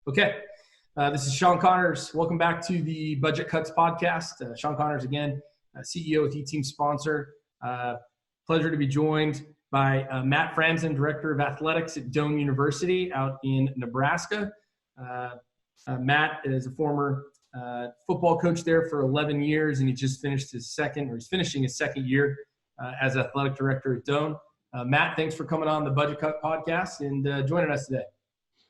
Okay. This is Sean Connors. Welcome back to the Budget Cuts podcast. Sean Connors again, CEO with E-Team sponsor. Pleasure to be joined by Matt Franzen, Director of Athletics at Doane University out in Nebraska. Matt is a former football coach there for 11 years, and he just finished he's finishing his second year as Athletic Director at Doane. Matt, thanks for coming on the Budget Cut podcast and joining us today.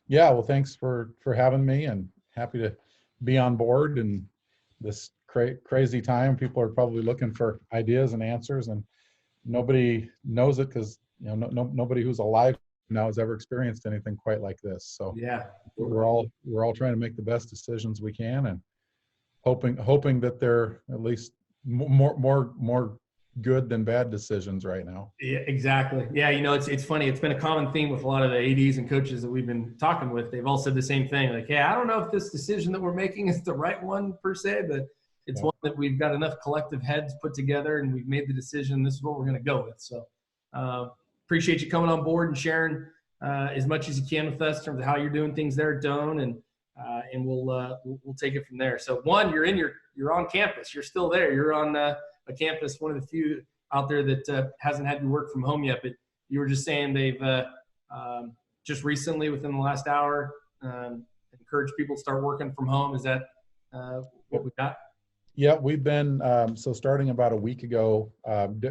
Yeah, well, thanks for having me, and happy to be on board in this crazy time. People are probably looking for ideas and answers, and nobody knows it because nobody who's alive now has ever experienced anything quite like this. So yeah, we're all trying to make the best decisions we can, and hoping that they're at least more good than bad decisions right now. Yeah, exactly. Yeah, it's funny. It's been a common theme with a lot of the ADs and coaches that we've been talking with. They've all said the same thing. Like, hey, I don't know if this decision that we're making is the right one per se, but it's one that we've got enough collective heads put together and we've made the decision. This is what we're going to go with. So appreciate you coming on board and sharing as much as you can with us in terms of how you're doing things there at Doane, and we'll take it from there. So one, you're on campus. You're still there. You're on a campus, one of the few out there that hasn't had to work from home yet. But you were just saying they've just recently, within the last hour, encouraged people to start working from home. Is that what we got? Yeah, we've been so starting about a week ago.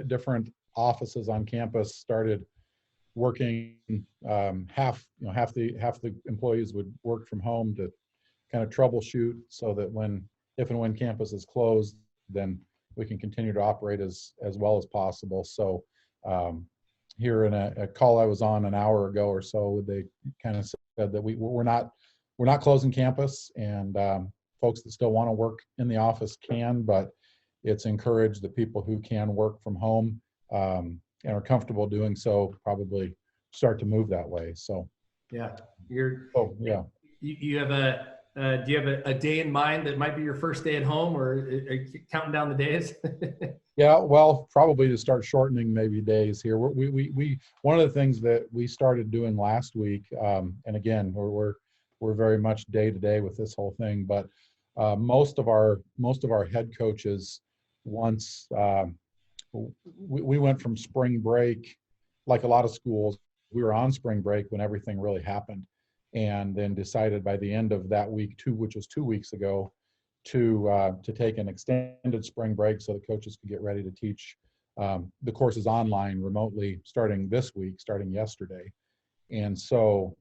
Different offices on campus started working. Half the employees would work from home to kind of troubleshoot, so that if and when campus is closed, then we can continue to operate as well as possible. So here in a call I was on an hour ago or so, they kind of said that we're not closing campus, and folks that still want to work in the office can, but it's encouraged that people who can work from home and are comfortable doing so probably start to move that way. So yeah, you have do you have a day in mind that might be your first day at home, or are you counting down the days? Yeah, well, probably to start shortening maybe days here. We one of the things that we started doing last week, and again, we're very much day to day with this whole thing, but most of our head coaches, once we went from spring break, like a lot of schools, we were on spring break when everything really happened, and then decided by the end of that week, which was 2 weeks ago, to take an extended spring break so the coaches could get ready to teach the courses online remotely starting this week, starting yesterday. And so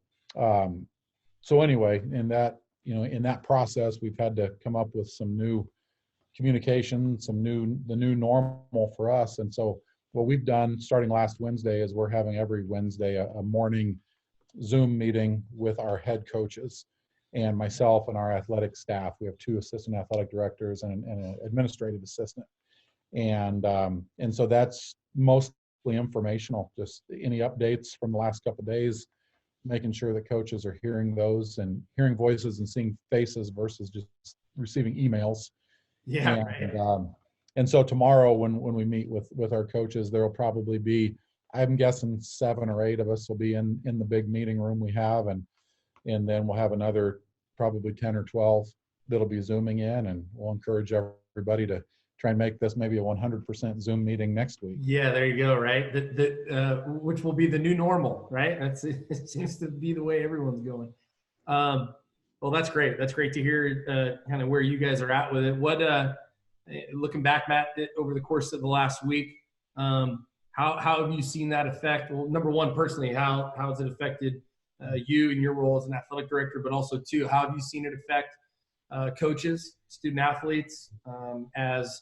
anyway, in that process, we've had to come up with some new communication, the new normal for us. And so what we've done starting last Wednesday is we're having every Wednesday a morning Zoom meeting with our head coaches and myself and our athletic staff. We have 2 assistant athletic directors and an administrative assistant. And so that's mostly informational, just any updates from the last couple of days, making sure that coaches are hearing those and hearing voices and seeing faces versus just receiving emails. Yeah. And so tomorrow when we meet with our coaches, there will probably be, I'm guessing 7 or 8 of us will be in the big meeting room we have, and then we'll have another probably 10 or 12 that'll be Zooming in, and we'll encourage everybody to try and make this maybe a 100% Zoom meeting next week. Yeah, there you go, right? Which will be the new normal, right? It seems to be the way everyone's going. Well, that's great. That's great to hear kind of where you guys are at with it. What, looking back, Matt, over the course of the last week, how have you seen that affect? Well, number one, personally, how has it affected you and your role as an athletic director, but also too, how have you seen it affect coaches, student athletes, as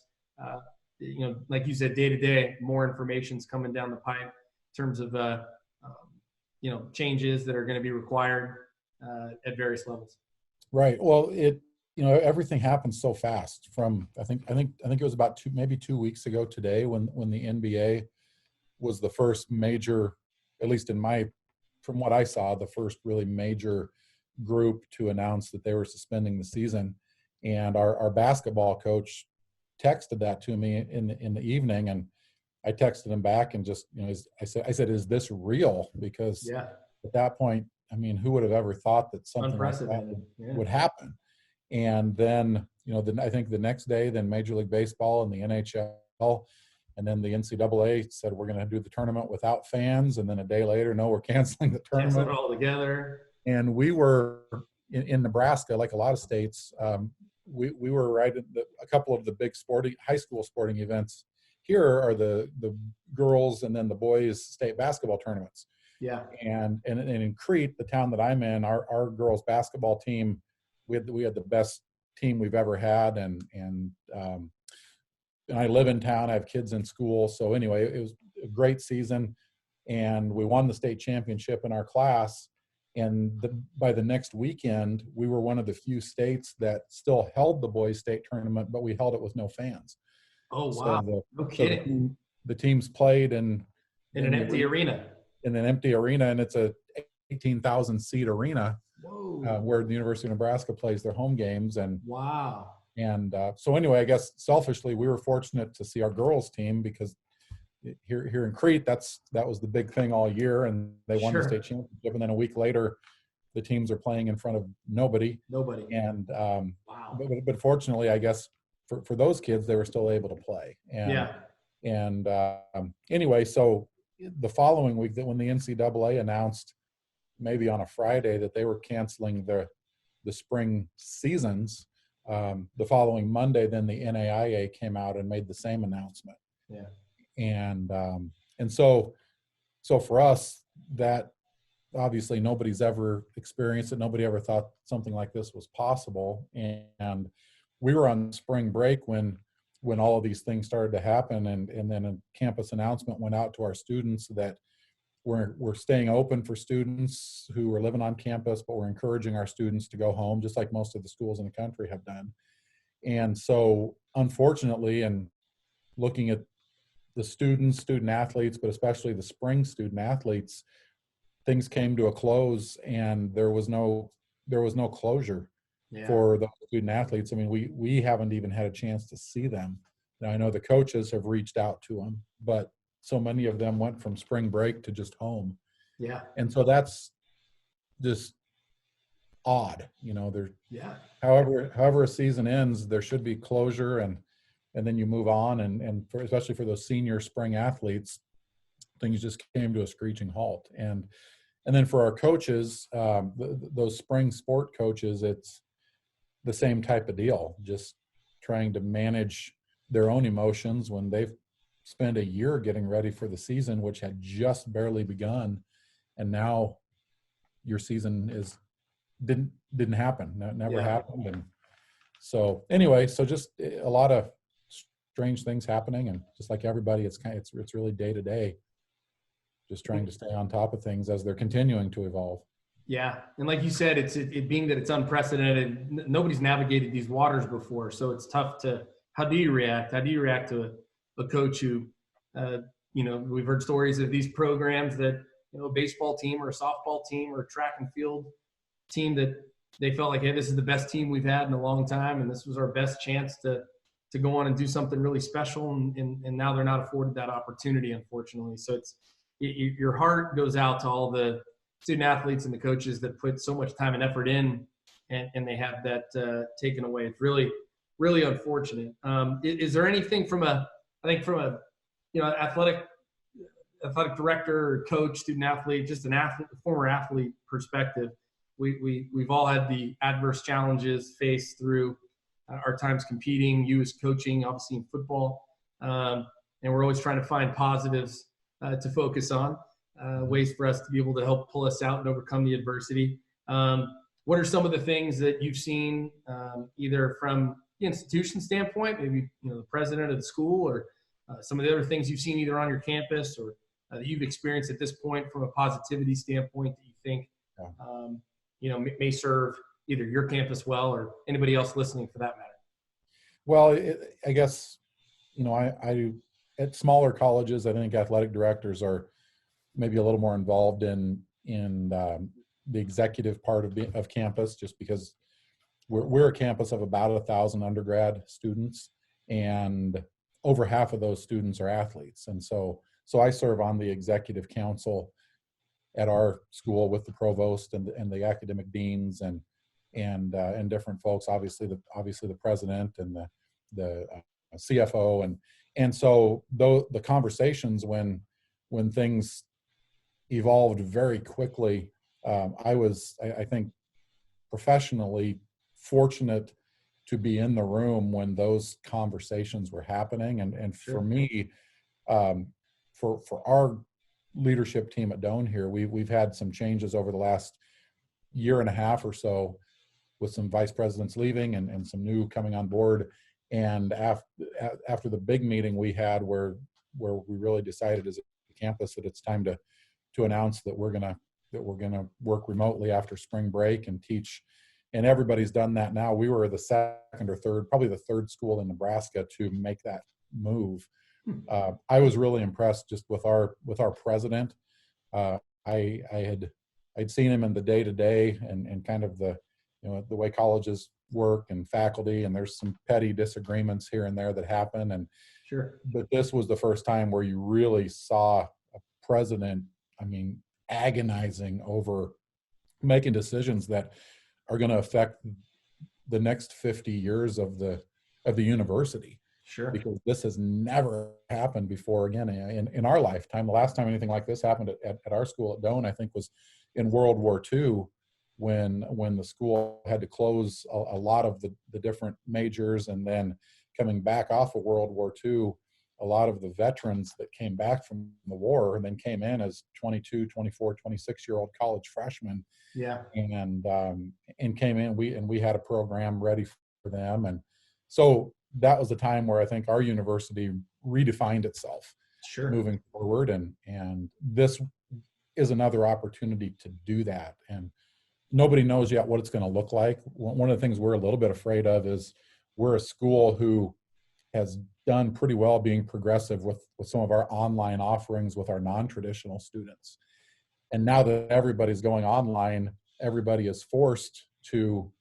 like you said, day to day, more information's coming down the pipe in terms of changes that are going to be required at various levels. Right. Well, everything happens so fast. From I think it was about 2 weeks ago today when the NBA was the first major, at least from what I saw, the first really major group to announce that they were suspending the season. And our basketball coach texted that to me in the evening, and I texted him back and just, I said, is this real? Because at that point, I mean, who would have ever thought that something like that would happen? And then, I think the next day, then Major League Baseball and the NHL, and then the NCAA said, we're going to do the tournament without fans. And then a day later, no, we're canceling the tournament. Cancel it all together. And we were in Nebraska, like a lot of states, we were right at a couple of the big high school sporting events. Here are the girls and then the boys state basketball tournaments. Yeah. And in Crete, the town that I'm in, our girls basketball team, we had the best team we've ever had. And I live in town, I have kids in school. So anyway, it was a great season, and we won the state championship in our class. And by the next weekend, we were one of the few states that still held the boys state tournament, but we held it with no fans. Oh, wow. So no kidding. So the teams played in an empty arena. In an empty arena, and it's a 18,000 seat arena where the University of Nebraska plays their home games. And wow. And so anyway, I guess selfishly, we were fortunate to see our girls team, because here in Crete, that was the big thing all year, and they won the state championship. And then a week later, the teams are playing in front of nobody. And wow. But fortunately, I guess for those kids, they were still able to play. And anyway, so the following week, that when the NCAA announced, maybe on a Friday, that they were canceling the spring seasons, the following Monday, then the NAIA came out and made the same announcement. Yeah. And so for us, that obviously nobody's ever experienced it. Nobody ever thought something like this was possible. And we were on spring break when all of these things started to happen. And then a campus announcement went out to our students that we're staying open for students who are living on campus, but we're encouraging our students to go home, just like most of the schools in the country have done. And so unfortunately, and looking at the student athletes, but especially the spring student athletes, things came to a close, and there was no closure for those student athletes. I mean, we haven't even had a chance to see them. Now, I know the coaches have reached out to them, but so many of them went from spring break to just home. Yeah. And so that's just odd, however a season ends, there should be closure, and then you move on. And especially for those senior spring athletes, things just came to a screeching halt. And then for our coaches, those spring sport coaches, it's the same type of deal, just trying to manage their own emotions when they've spent a year getting ready for the season, which had just barely begun, and now your season didn't happen. Never happened. And so anyway, so just a lot of strange things happening, and just like everybody, it's really day to day, just trying to stay on top of things as they're continuing to evolve. Yeah, and like you said, it being that it's unprecedented, nobody's navigated these waters before, so it's tough to. How do you react? How do you react to a coach who, we've heard stories of these programs that, a baseball team or a softball team or a track and field team that they felt like, hey, this is the best team we've had in a long time, and this was our best chance to go on and do something really special, and now they're not afforded that opportunity, unfortunately. So your heart goes out to all the student athletes and the coaches that put so much time and effort in, and they have that taken away. It's really, really unfortunate. Is there anything from a athletic director or coach, student athlete, just former athlete perspective? We've all had the adverse challenges faced through our times competing, you as coaching, obviously in football. And we're always trying to find positives to focus on, ways for us to be able to help pull us out and overcome the adversity. What are some of the things that you've seen, either from the institution standpoint, maybe the president of the school, or some of the other things you've seen either on your campus or that you've experienced at this point from a positivity standpoint that you think may serve either your campus well or anybody else listening for that matter? Well, I guess, I at smaller colleges, I think athletic directors are maybe a little more involved in the executive part of campus, just because we're a campus of about 1,000 undergrad students, and over half of those students are athletes. And so I serve on the executive council at our school with the provost and the academic deans and different folks, obviously the president and the CFO, and so the conversations when things evolved very quickly. I think professionally fortunate to be in the room when those conversations were happening, and for me, for our leadership team at Doane here, we've had some changes over the last year and a half or so, with some vice presidents leaving and some new coming on board. And after the big meeting we had where we really decided as a campus that it's time to announce that we're gonna work remotely after spring break and teach, and everybody's done that now. We were the second or third, probably the third school in Nebraska to make that move. I was really impressed just with our president. I'd seen him in the day-to-day and kind of the way colleges work and faculty, and there's some petty disagreements here and there that happen. And sure, but this was the first time where you really saw a president, agonizing over making decisions that are going to affect the next 50 years of the university. Sure. Because this has never happened before, again, in our lifetime. The last time anything like this happened at our school at Doane, I think, was in World War II, when the school had to close a lot of the different majors, and then coming back off of World War II, a lot of the veterans that came back from the war and then came in as 22, 24, 26-year-old college freshmen. Yeah. And came in, we had a program ready for them. And so that was the time where I think our university redefined itself. Sure. Moving forward. And this is another opportunity to do that. And nobody knows yet what it's going to look like. One of the things we're a little bit afraid of is we're a school who has done pretty well being progressive with some of our online offerings with our non-traditional students. And now that everybody's going online, everybody is forced to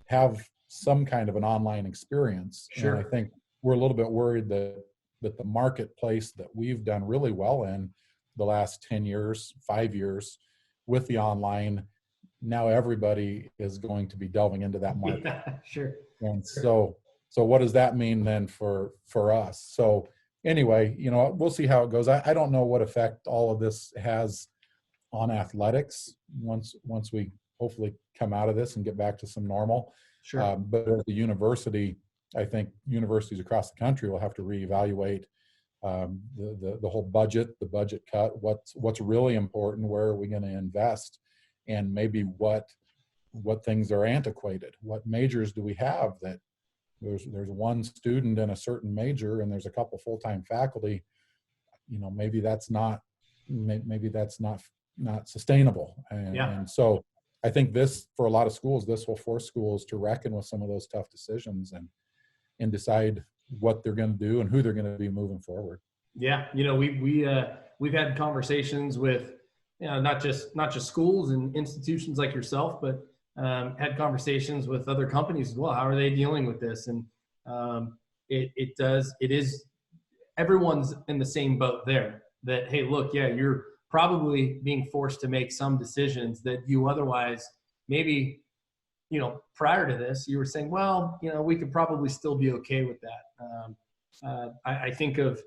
have some kind of an online experience. Sure. And I think we're a little bit worried that the marketplace that we've done really well in the last 10 years, 5 years with the online, now everybody is going to be delving into that market. Yeah, sure. And so what does that mean then for us? So anyway, we'll see how it goes. I don't know what effect all of this has on athletics once we hopefully come out of this and get back to some normal. Sure. But as a university, I think universities across the country will have to reevaluate the whole budget, the budget cut, what's really important, where are we going to invest, and maybe what things are antiquated. What majors do we have that there's one student in a certain major and there's a couple full-time faculty? Maybe that's not sustainable. And so I think this, for a lot of schools, this will force schools to reckon with some of those tough decisions and decide what they're going to do and who they're going to be moving forward. Yeah, we've had conversations with not just schools and institutions like yourself, but had conversations with other companies as well. How are they dealing with this? And it is everyone's in the same boat there. That, hey, look, yeah, you're probably being forced to make some decisions that you otherwise maybe, prior to this, you were saying, well, we could probably still be okay with that. I think of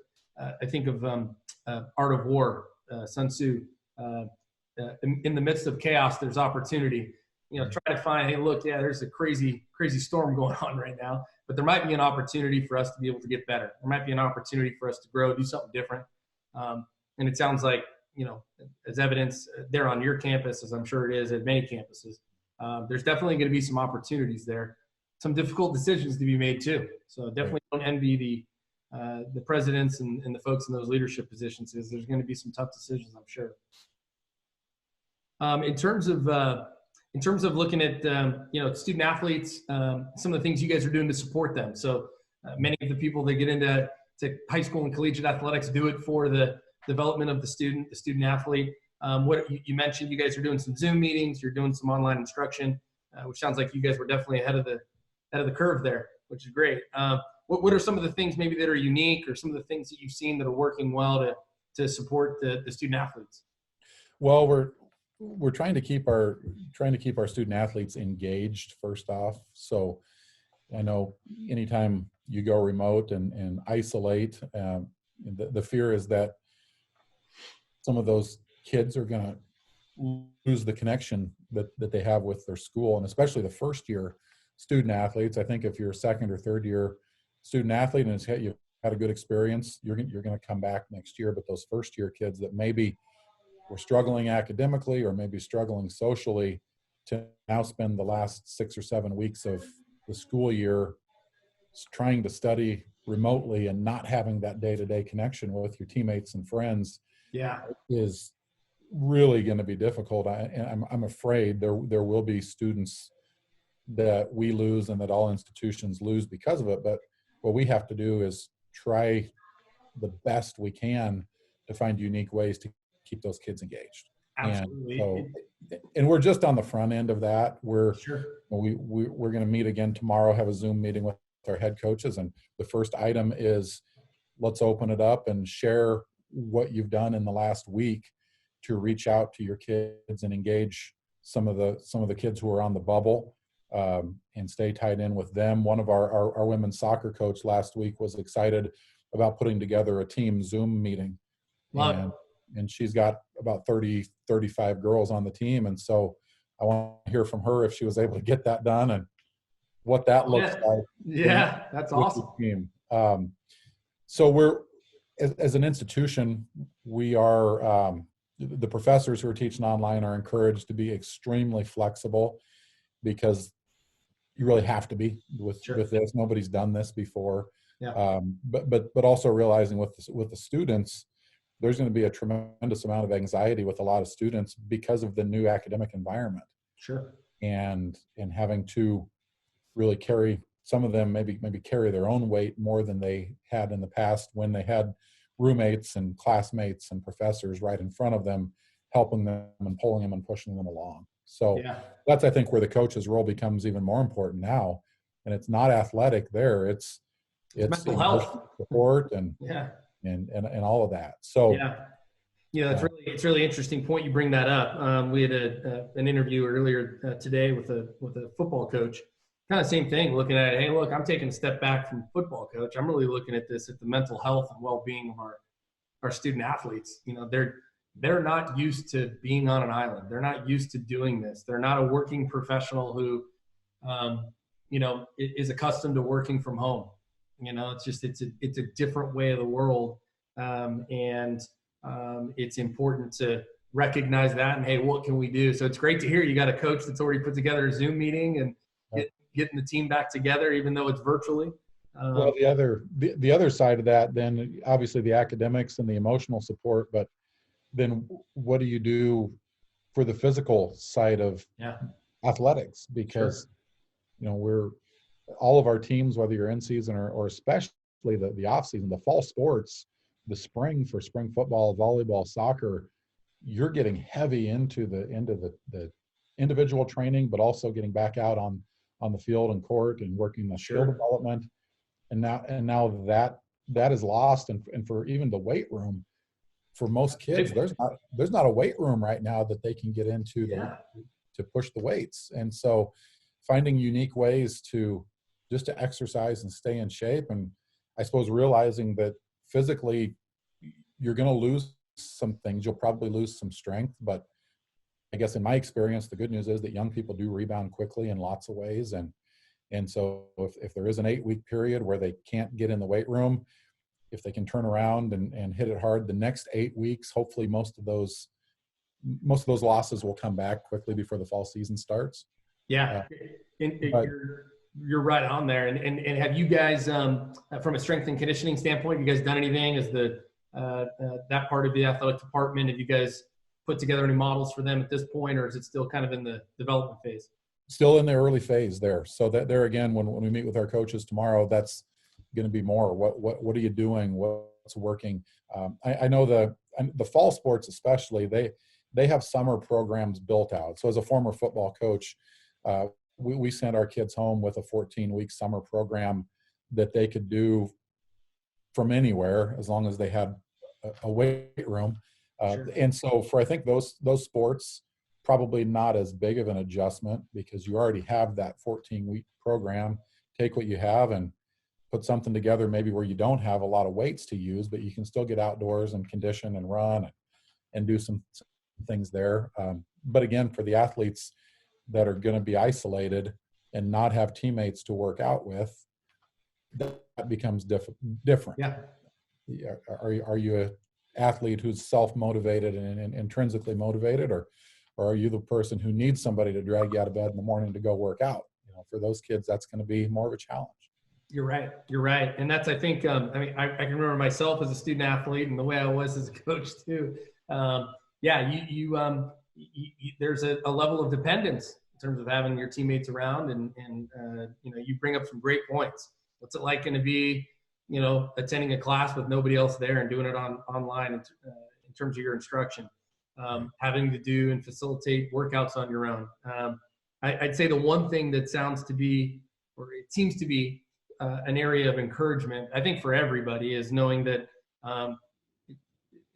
Art of War, Sun Tzu. In the midst of chaos, there's opportunity. Try to find, hey, look, yeah, there's a crazy storm going on right now, but there might be an opportunity for us to be able to get better. There might be an opportunity for us to grow, do something different. And it sounds like, as evidence there on your campus, as I'm sure it is at many campuses, there's definitely going to be some opportunities there, some difficult decisions to be made too. So definitely don't envy the presidents and the folks in those leadership positions, because there's going to be some tough decisions, I'm sure. In terms of looking at student athletes, some of the things you guys are doing to support them. So many of the people that get into high school and collegiate athletics do it for the development of the student athlete. What you mentioned, you guys are doing some Zoom meetings, you're doing some online instruction, which sounds like you guys were definitely ahead of the curve there, which is great. What are some of the things maybe that are unique, or some of the things that you've seen that are working well to support the student athletes? Well, we're trying to keep our student athletes engaged first off. So I know anytime you go remote and isolate, the fear is that some of those kids are going to lose the connection that they have with their school, and especially the first year student athletes. I think if you're a second or third year student athlete and you've had a good experience, you're going to come back next year. But those first year kids that maybe were struggling academically or maybe struggling socially, to now spend the last 6 or 7 weeks of the school year trying to study remotely and not having that day-to-day connection with your teammates and friends, yeah, is really going to be difficult. I'm afraid there will be students that we lose and that all institutions lose because of it. But what we have to do is try the best we can to find unique ways to keep those kids engaged. absolutely. And we're just on the front end of that. We're Sure. going to meet again tomorrow, have a Zoom meeting with our head coaches, and the first item is let's open it up and share what you've done in the last week to reach out to your kids and engage some of the kids who are on the bubble, and stay tied in with them. One of our women's soccer coach last week was excited about putting together a team Zoom meeting. And she's got about 35 girls on the team. And so I want to hear from her if she was able to get that done and what that looks like. Yeah, that's awesome. Team. So we're, as an institution, we are, the professors who are teaching online are encouraged to be extremely flexible, because you really have to be with this. Nobody's done this before. Yeah. But also realizing with the students, there's going to be a tremendous amount of anxiety with a lot of students because of the new academic environment. Sure. And having to really carry, some of them maybe carry their own weight more than they had in the past, when they had roommates and classmates and professors right in front of them, helping them and pulling them and pushing them along. So that's, I think, where the coach's role becomes even more important now. And it's not athletic there. It's mental health support and all of that. So it's really interesting point you bring that up. We had an interview earlier today with a football coach. Kind of same thing, looking at it. Hey, look, I'm taking a step back from football coach. I'm really looking at this at the mental health and well-being of our student athletes. You know, they're not used to being on an island. They're not used to doing this. They're not a working professional who, is accustomed to working from home. You know, it's a different way of the world, and it's important to recognize that. And hey, what can we do? So it's great to hear you got a coach that's already put together a Zoom meeting and getting the team back together, even though it's virtually. Well, the other side of that, then obviously the academics and the emotional support, but then what do you do for the physical side of athletics? Because we're, all of our teams, whether you're in season or especially the off season, the fall sports, the spring for spring football, volleyball, soccer, you're getting heavy into the individual training, but also getting back out on the field and court and working the skill development. And now that is lost. And for even the weight room, for most kids, there's not a weight room right now that they can get into to push the weights. And so finding unique ways to exercise and stay in shape. And I suppose realizing that physically you're going to lose some things. You'll probably lose some strength, but I guess in my experience, the good news is that young people do rebound quickly in lots of ways. And so if there is an 8-week period where they can't get in the weight room, if they can turn around and hit it hard, the next 8 weeks, hopefully most of those losses will come back quickly before the fall season starts. Yeah. You're right on there. And have you guys, from a strength and conditioning standpoint, you guys done anything as that part of the athletic department? Have you guys put together any models for them at this point, or is it still kind of in the development phase? Still in the early phase there. So that there again, when we meet with our coaches tomorrow, that's going to be more. What are you doing? What's working? I know the fall sports especially, they have summer programs built out. So as a former football coach, we sent our kids home with a 14-week summer program that they could do from anywhere as long as they had a weight room. And so for, I think those sports, probably not as big of an adjustment because you already have that 14-week program. Take what you have and put something together maybe where you don't have a lot of weights to use, but you can still get outdoors and condition and run and do some things there. But again, for the athletes that are going to be isolated and not have teammates to work out with, that becomes different. Yeah. Are you an athlete who's self-motivated and intrinsically motivated, or are you the person who needs somebody to drag you out of bed in the morning to go work out? For those kids, that's going to be more of a challenge. You're right. You're right. And that's, I think, I mean, I can remember myself as a student athlete and the way I was as a coach too. There's a level of dependence in terms of having your teammates around, and you bring up some great points. What's it like going to be, attending a class with nobody else there and doing it online in terms of your instruction, having to do and facilitate workouts on your own. I'd say the one thing that sounds to be, or it seems to be, an area of encouragement, I think, for everybody, is knowing that,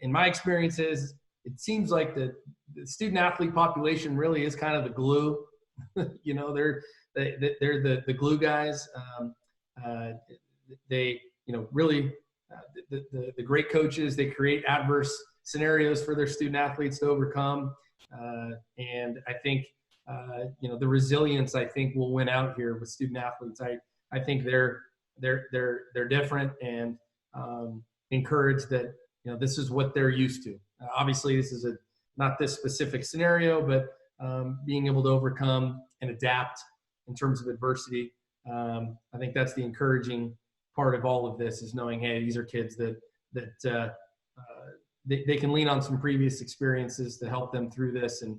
in my experiences, it seems like the student athlete population really is kind of the glue. They're the glue guys. They really, the great coaches, they create adverse scenarios for their student athletes to overcome. And I think, the resilience, I think, will win out here with student athletes. I think they're different, and encouraged that, this is what they're used to. Obviously, this is not this specific scenario, but being able to overcome and adapt in terms of adversity. I think that's the encouraging part of all of this, is knowing, hey, these are kids that they can lean on some previous experiences to help them through this, and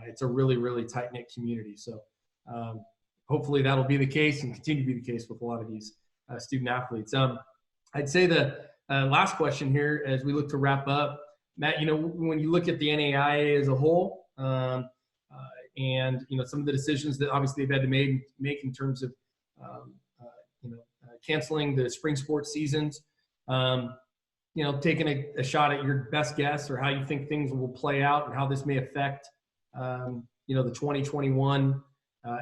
it's a really, really tight-knit community. So hopefully that'll be the case and continue to be the case with a lot of these student athletes. I'd say the last question here, as we look to wrap up, Matt, when you look at the NAIA as a whole, and some of the decisions that obviously they've had to make in terms of canceling the spring sports seasons, taking a shot at your best guess or how you think things will play out and how this may affect the 2021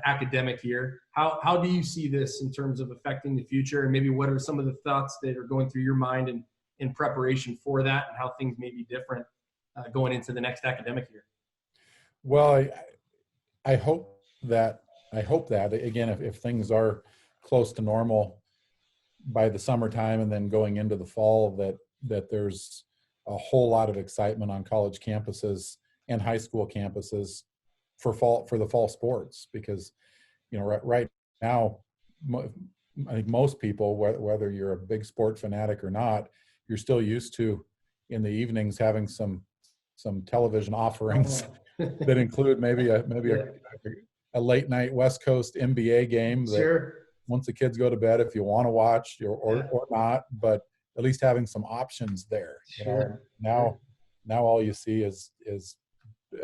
academic year. How do you see this in terms of affecting the future, and maybe what are some of the thoughts that are going through your mind in preparation for that, and how things may be different going into the next academic year? Well, I hope that again, if things are close to normal by the summertime and then going into the fall, that there's a whole lot of excitement on college campuses and high school campuses for the fall sports, because right now, I think most people, whether you're a big sport fanatic or not, you're still used to in the evenings having some television offerings that include maybe a late night West Coast NBA game that, sure, once the kids go to bed, if you want to watch or not, but at least having some options there. Sure. Now all you see is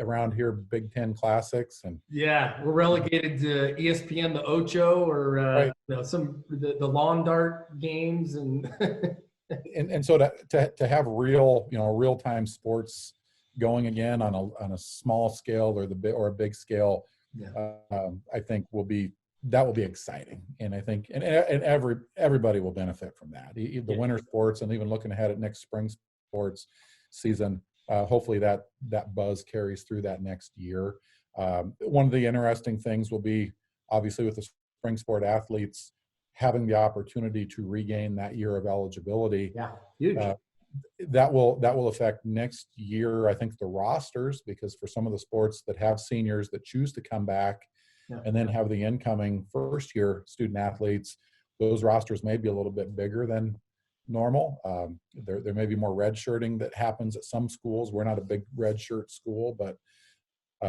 around here Big Ten classics, and we're relegated to ESPN, the Ocho, or right. The lawn dart games, and and so to have real time sports going again on a small scale or a big scale, I think will be exciting, and I think and everybody will benefit from that. The winter sports, and even looking ahead at next spring sports season. Hopefully that buzz carries through that next year. One of the interesting things will be, obviously, with the spring sport athletes having the opportunity to regain that year of eligibility. Yeah, huge. That will affect next year, I think, the rosters, because for some of the sports that have seniors that choose to come back and then have the incoming first year student athletes, those rosters may be a little bit bigger than normal. There may be more redshirting that happens at some schools. We're not a big redshirt school, but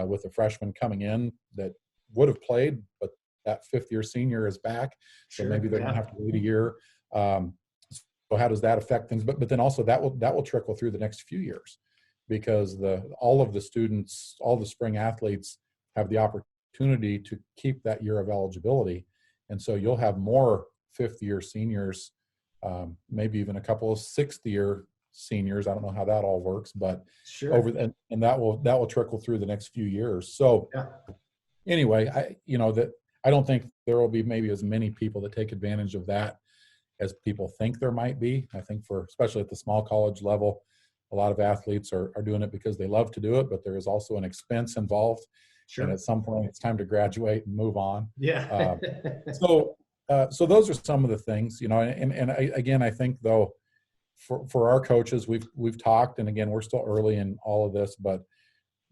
with the freshmen coming in that would have played, but that fifth year senior is back, so maybe they're going to have to wait a year. So how does that affect things? But then also that will trickle through the next few years, because all of the students, all the spring athletes have the opportunity to keep that year of eligibility, and so you'll have more fifth year seniors. Maybe even a couple of sixth year seniors. I don't know how that all works, but Sure. and that will trickle through the next few years. So Yeah. anyway, I don't think there will be maybe as many people that take advantage of that as people think there might be. I think especially at the small college level, a lot of athletes are doing it because they love to do it, but there is also an expense involved. And Sure. at some point it's time to graduate and move on. Yeah. So those are some of the things, again, I think though, for our coaches, we've talked, and again, we're still early in all of this, but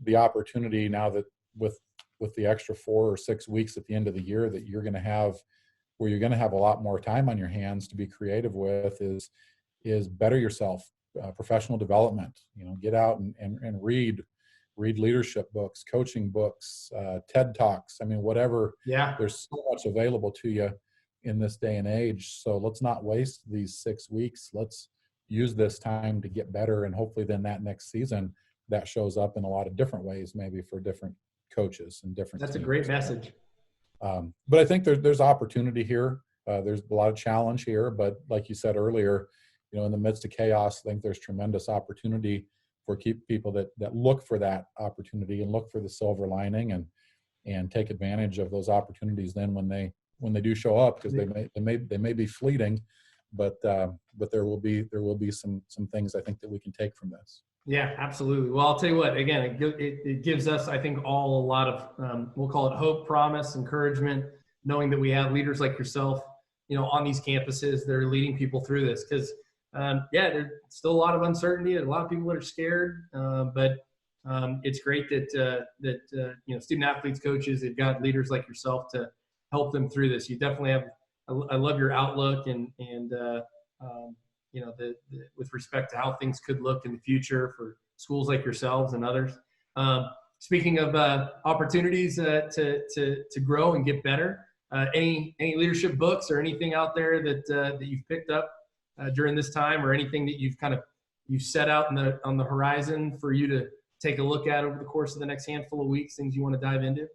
the opportunity now that with the extra 4 or 6 weeks at the end of the year that you're going to have, where you're going to have a lot more time on your hands to be creative with, is better yourself, professional development. Get out and read leadership books, coaching books, TED Talks. I mean, whatever. Yeah. There's so much available to you in this day and age. So let's not waste these 6 weeks. Let's use this time to get better, and hopefully then that next season that shows up in a lot of different ways, maybe for different coaches and different That's teams. a great message. But I think there's opportunity here. There's a lot of challenge here, but like you said earlier, in the midst of chaos, I think there's tremendous opportunity for people that look for that opportunity and look for the silver lining and take advantage of those opportunities then when they do show up, because they may be fleeting, but there will be some things I think that we can take from this. Yeah, absolutely. Well, I'll tell you what, again, it gives us, I think, all a lot of, we'll call it hope, promise, encouragement, knowing that we have leaders like yourself, on these campuses that are leading people through this. Because, there's still a lot of uncertainty and a lot of people that are scared. But it's great that student athletes, coaches, they've got leaders like yourself to help them through this. You definitely have, I love your outlook and with respect to how things could look in the future for schools like yourselves and others. Speaking of opportunities to grow and get better, any leadership books or anything out there that you've picked up during this time, or anything that you've set out on the horizon for you to take a look at over the course of the next handful of weeks, things you want to dive into?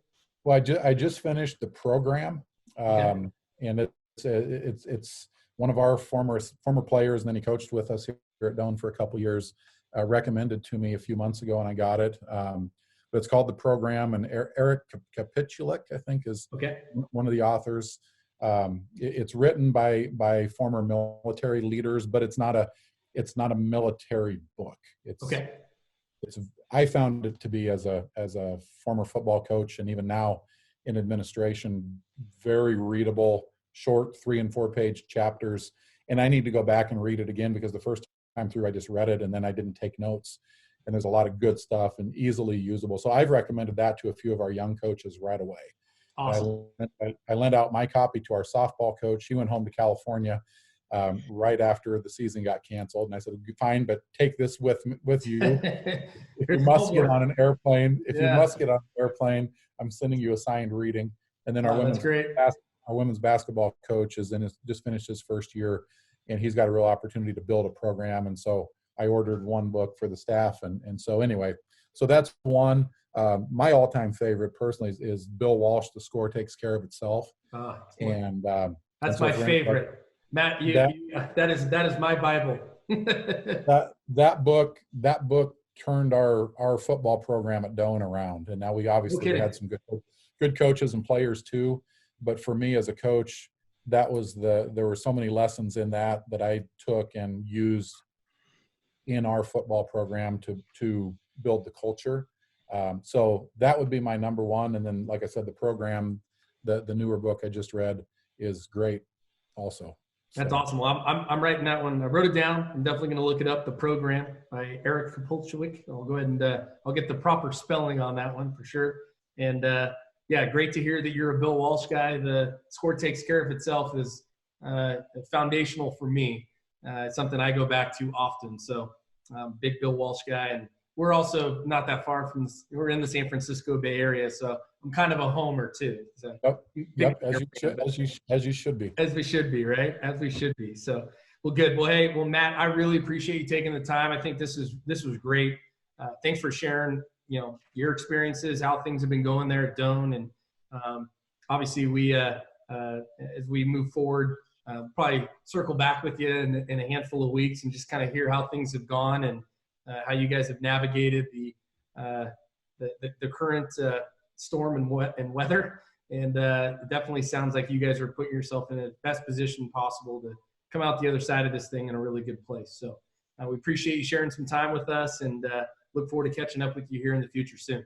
Well, I just finished the program, Okay. and it's one of our former players, and then he coached with us here at Doane for a couple years, recommended to me a few months ago, and I got it. But it's called The Program, and Eric Kapitulik, I think, is one of the authors. It's written by former military leaders, but it's not a military book. I found it to be, as a former football coach and even now in administration, very readable, short 3- and 4-page chapters. And I need to go back and read it again, because the first time through I just read it and then I didn't take notes. And there's a lot of good stuff and easily usable. So I've recommended that to a few of our young coaches right away. Awesome. I lent out my copy to our softball coach. He went home to California right after the season got canceled. And I said, fine, but take this with you. If you must get on an airplane, I'm sending you a signed reading. And then our women's basketball coach just finished his first year, and he's got a real opportunity to build a program. And so I ordered one book for the staff. And so anyway, so that's one. My all-time favorite personally is Bill Walsh, The Score Takes Care of Itself. And that's my favorite. Matt, that is my Bible. that book turned our football program at Doane around, and now we obviously had some good coaches and players too. But for me as a coach, there were so many lessons in that I took and used in our football program to build the culture. So that would be my number one. And then, like I said, the program, the newer book I just read is great also. That's awesome. Well, I'm writing that one. I wrote it down. I'm definitely going to look it up. The Program by Eric Kapulchik. I'll go ahead and I'll get the proper spelling on that one for sure. And great to hear that you're a Bill Walsh guy. The Score Takes Care of Itself is foundational for me. It's something I go back to often. So big Bill Walsh guy. And we're also not that far we're in the San Francisco Bay Area. So I'm kind of a homer too. So, yep. As you should be. As we should be, right? As we should be. So, well, good. Well, Matt, I really appreciate you taking the time. I think this was great. Thanks for sharing, your experiences, how things have been going there at Doane, and obviously we, as we move forward, probably circle back with you in a handful of weeks and just kind of hear how things have gone and how you guys have navigated the current storm and weather. And it definitely sounds like you guys are putting yourself in the best position possible to come out the other side of this thing in a really good place. So we appreciate you sharing some time with us, and look forward to catching up with you here in the future soon.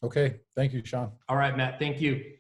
Okay. Thank you, Sean. All right, Matt. Thank you.